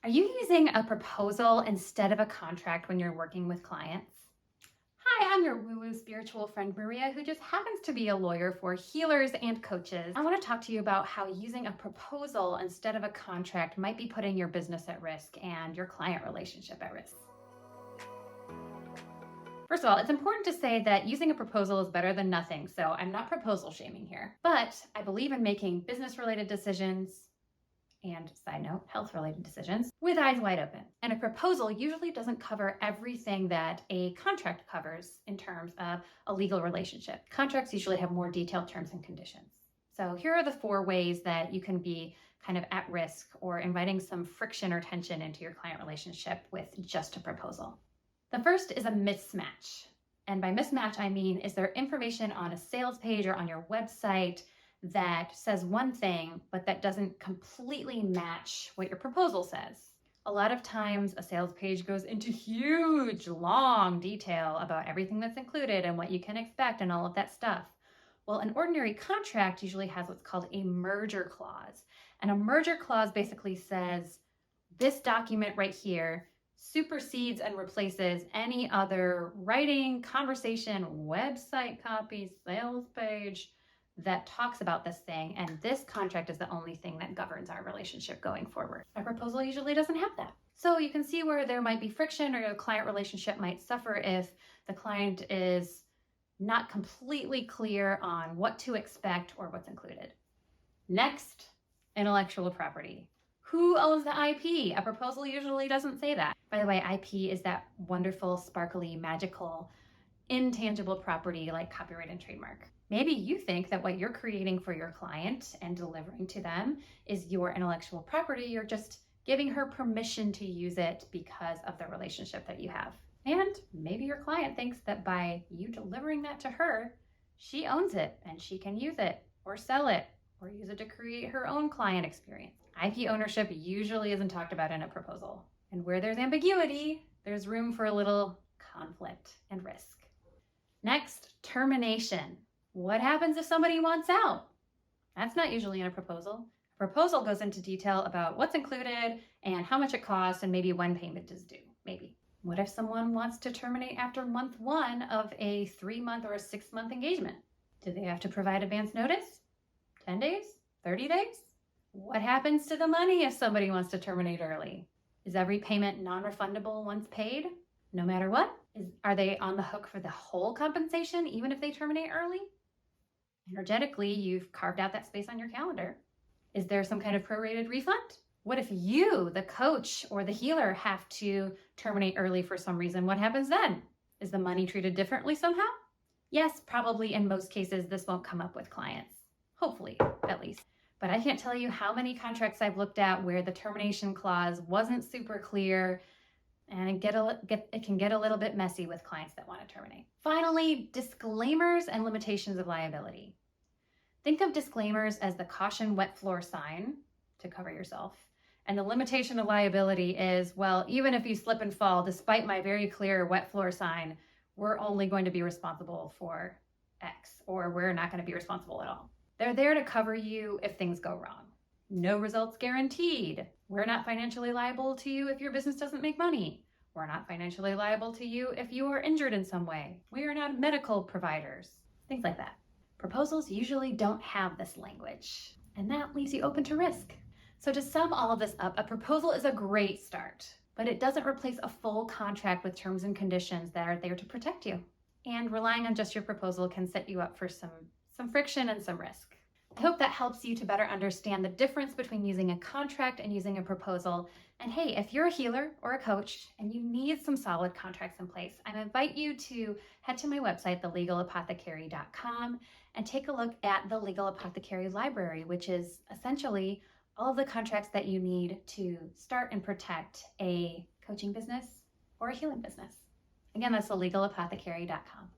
Are you using a proposal instead of a contract when you're working with clients? Hi, I'm your woo-woo spiritual friend Maria, who just happens to be a lawyer for healers and coaches. I want to talk to you about how using a proposal instead of a contract might be putting your business at risk and your client relationship at risk. First of all, it's important to say that using a proposal is better than nothing, so I'm not proposal shaming here. But I believe in making business-related decisions and, side note, health-related decisions with eyes wide open. And a proposal usually doesn't cover everything that a contract covers in terms of a legal relationship. Contracts usually have more detailed terms and conditions. So here are the 4 ways that you can be kind of at risk or inviting some friction or tension into your client relationship with just a proposal. The first is a mismatch. And by mismatch, I mean, is there information on a sales page or on your website that says one thing, but that doesn't completely match what your proposal says? A lot of times a sales page goes into huge, long detail about everything that's included and what you can expect and all of that stuff. Well, an ordinary contract usually has what's called a merger clause. And a merger clause basically says this document right here supersedes and replaces any other writing, conversation, website copy, sales page that talks about this thing, and this contract is the only thing that governs our relationship going forward. A proposal usually doesn't have that. So you can see where there might be friction or your client relationship might suffer if the client is not completely clear on what to expect or what's included. Next, intellectual property. Who owns the IP? A proposal usually doesn't say that. By the way, IP is that wonderful, sparkly, magical, intangible property like copyright and trademark. Maybe you think that what you're creating for your client and delivering to them is your intellectual property. You're just giving her permission to use it because of the relationship that you have. And maybe your client thinks that by you delivering that to her, she owns it and she can use it or sell it or use it to create her own client experience. IP ownership usually isn't talked about in a proposal. And where there's ambiguity, there's room for a little conflict and risk. Next, termination. What happens if somebody wants out? That's not usually in a proposal. A proposal goes into detail about what's included and how much it costs and maybe when payment is due, maybe. What if someone wants to terminate after month 1 of a 3-month or a 6-month engagement? Do they have to provide advance notice? 10 days? 30 days? What happens to the money if somebody wants to terminate early? Is every payment non-refundable once paid, no matter what? Are they on the hook for the whole compensation, even if they terminate early? Energetically, you've carved out that space on your calendar. Is there some kind of prorated refund? What if you, the coach or the healer, have to terminate early for some reason? What happens then? Is the money treated differently somehow? Yes, probably in most cases, this won't come up with clients. Hopefully, at least. But I can't tell you how many contracts I've looked at where the termination clause wasn't super clear, and it can get a little bit messy with clients that want to terminate. Finally, disclaimers and limitations of liability. Think of disclaimers as the caution wet floor sign to cover yourself. And the limitation of liability is, well, even if you slip and fall, despite my very clear wet floor sign, we're only going to be responsible for X, or we're not going to be responsible at all. They're there to cover you if things go wrong. No results guaranteed. We're not financially liable to you if your business doesn't make money. We're not financially liable to you if you are injured in some way. We are not medical providers. Things like that. Proposals usually don't have this language, and that leaves you open to risk. So to sum all of this up, a proposal is a great start, but it doesn't replace a full contract with terms and conditions that are there to protect you. And relying on just your proposal can set you up for some friction and some risk. I hope that helps you to better understand the difference between using a contract and using a proposal. And hey, if you're a healer or a coach and you need some solid contracts in place, I invite you to head to my website, thelegalapothecary.com, and take a look at the Legal Apothecary Library, which is essentially all of the contracts that you need to start and protect a coaching business or a healing business. Again, that's thelegalapothecary.com.